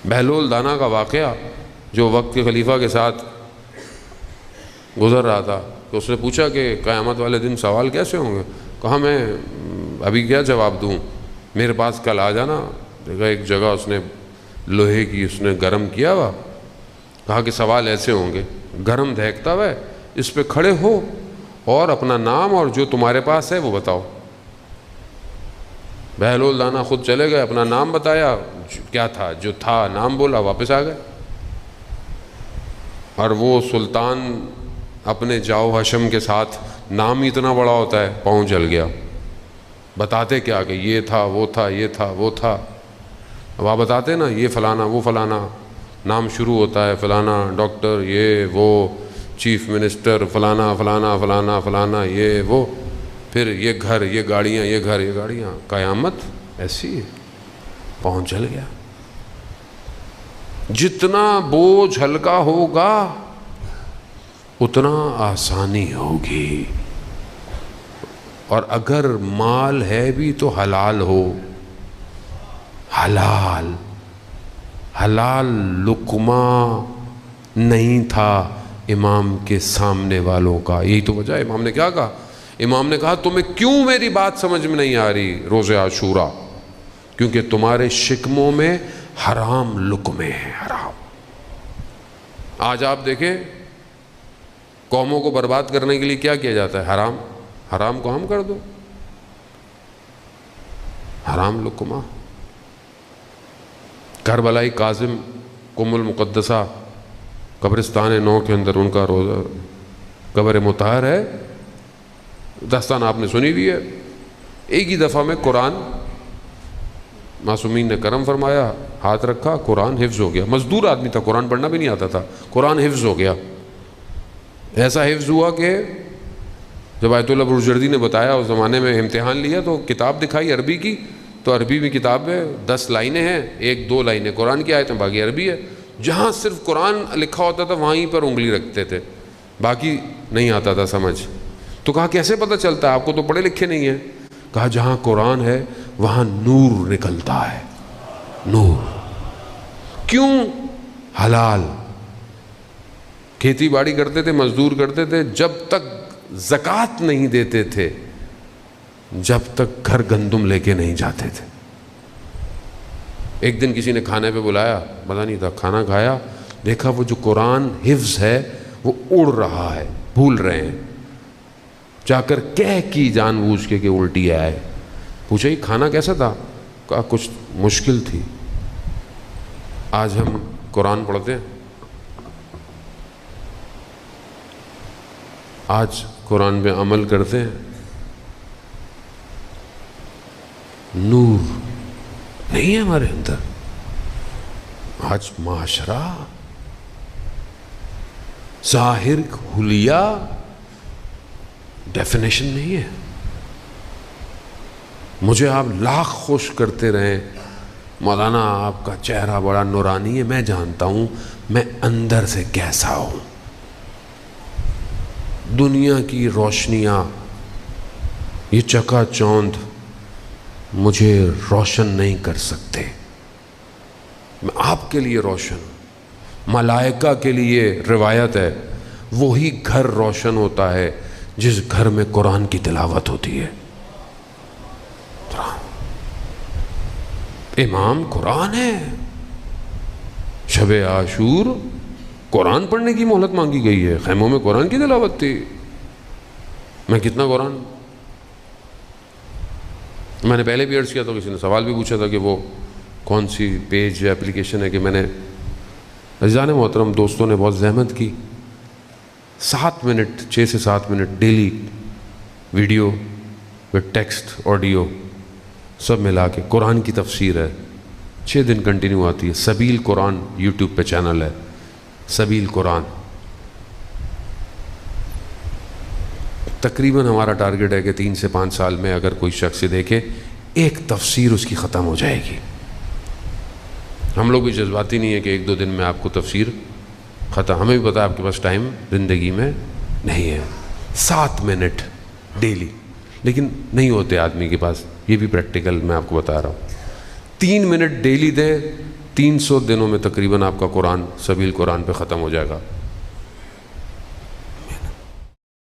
بہلول دانا کا واقعہ جو وقت کے خلیفہ کے ساتھ گزر رہا تھا، کہ اس نے پوچھا کہ قیامت والے دن سوال کیسے ہوں گے؟ کہا میں ابھی کیا جواب دوں، میرے پاس کل آ جانا۔ دیکھا ایک جگہ اس نے لوہے کی اس نے گرم کیا ہوا، کہا کہ سوال ایسے ہوں گے، گرم دہکتا ہوا ہے، اس پہ کھڑے ہو اور اپنا نام اور جو تمہارے پاس ہے وہ بتاؤ۔ بہلول دانا خود چلے گئے، اپنا نام بتایا، کیا تھا جو تھا نام بولا، واپس آ گئے۔ اور وہ سلطان اپنے جاؤ حشم کے ساتھ، نام اتنا بڑا ہوتا ہے، پاؤں جل گیا، بتاتے کیا کہ یہ تھا وہ تھا یہ تھا وہ تھا۔ اب آپ بتاتے نا یہ فلانا وہ فلانا، نام شروع ہوتا ہے فلانا ڈاکٹر یہ وہ چیف منسٹر فلانا فلانا فلانا فلانا یہ وہ، پھر یہ گھر یہ گاڑیاں یہ گھر یہ گاڑیاں۔ قیامت ایسی ہے، پاؤں جل گیا۔ جتنا بوجھ ہلکا ہوگا اتنا آسانی ہوگی، اور اگر مال ہے بھی تو حلال ہو، حلال حلال لقمہ نہیں تھا امام کے سامنے والوں کا۔ یہی تو وجہ ہے، امام نے کیا کہا؟ امام نے کہا تمہیں کیوں میری بات سمجھ میں نہیں آ رہی روز عاشورہ؟ کیونکہ تمہارے شکموں میں حرام لقمے ہیں، حرام۔ آج آپ دیکھیں قوموں کو برباد کرنے کے لیے کیا کیا جاتا ہے؟ حرام، حرام کو ہم کر دو، حرام لقمہ۔ کربلائی کاظم قم المقدسہ قبرستان نو کے اندر ان کا روزہ قبر مطہر ہے، داستان آپ نے سنی بھی ہے۔ ایک ہی دفعہ میں قرآن معصومین نے کرم فرمایا، ہاتھ رکھا، قرآن حفظ ہو گیا۔ مزدور آدمی تھا، قرآن پڑھنا بھی نہیں آتا تھا، قرآن حفظ ہو گیا۔ ایسا حفظ ہوا کہ جب آیت اللہ بروجردی نے بتایا اس زمانے میں امتحان لیا تو کتاب دکھائی عربی کی، تو عربی میں کتاب ہے 10 لائنیں ہیں، 1-2 لائنیں قرآن کی آیتیں، باقی عربی ہے۔ جہاں صرف قرآن لکھا ہوتا تھا وہیں پر انگلی رکھتے تھے، باقی نہیں آتا تھا سمجھ۔ تو کہا کیسے پتہ چلتا ہے، آپ کو تو پڑھے لکھے نہیں ہیں؟ کہا جہاں قرآن ہے وہاں نور نکلتا ہے، نور۔ کیوں؟ حلال۔ کھیتی باڑی کرتے تھے، مزدور کرتے تھے، جب تک زکوٰۃ نہیں دیتے تھے، جب تک گھر گندم لے کے نہیں جاتے تھے۔ ایک دن کسی نے کھانے پہ بلایا، پتہ نہیں تھا، کھانا کھایا، دیکھا وہ جو قرآن حفظ ہے وہ اڑ رہا ہے، بھول رہے ہیں۔ جا کر کہہ کی جان بوجھ کے کہ الٹی آئے۔ پوچھا یہ کھانا کیسا تھا؟ کہا کچھ مشکل تھی۔ آج ہم قرآن پڑھتے ہیں، آج قرآن پہ عمل کرتے ہیں، نور نہیں ہے ہمارے اندر۔ آج معاشرہ ظاہر حلیہ ڈیفینیشن نہیں ہے۔ مجھے آپ لاکھ خوش کرتے رہیں، مولانا آپ کا چہرہ بڑا نورانی ہے، میں جانتا ہوں میں اندر سے کیسا ہوں۔ دنیا کی روشنیاں، یہ چکا چوندھ مجھے روشن نہیں کر سکتے، میں آپ کے لیے روشن ہوں۔ ملائکہ کے لیے روایت ہے وہی گھر روشن ہوتا ہے جس گھر میں قرآن کی تلاوت ہوتی ہے۔ امام قرآن ہے، شب عاشور قرآن پڑھنے کی مہلت مانگی گئی ہے، خیموں میں قرآن کی تلاوت تھی۔ میں کتنا قرآن، میں نے پہلے بھی عرض کیا تھا، کسی نے سوال بھی پوچھا تھا کہ وہ کون سی پیج یا اپلیکیشن ہے، کہ میں نے عزیزان محترم دوستوں نے بہت زحمت کی، 7 منٹ 6 سے 7 minute daily video with text audio سب ملا کے قرآن کی تفسیر ہے، 6 دن کنٹینیو آتی ہے۔ سبیل قرآن یوٹیوب پہ چینل ہے، سبیل قرآن۔ تقریباً ہمارا ٹارگٹ ہے کہ 3 سے 5 سال میں اگر کوئی شخص دیکھے ایک تفسیر اس کی ختم ہو جائے گی۔ ہم لوگ بھی جذباتی نہیں ہے کہ 1-2 دن میں آپ کو تفسیر ختم، ہمیں بھی پتا ہے آپ کے پاس ٹائم زندگی میں نہیں ہے۔ 7 منٹ ڈیلی، لیکن نہیں ہوتے آدمی کے پاس، یہ بھی پریکٹیکل میں آپ کو بتا رہا ہوں۔ 3 منٹ ڈیلی دیں 300 دنوں میں تقریباً آپ کا قرآن سبیل قرآن پہ ختم ہو جائے گا.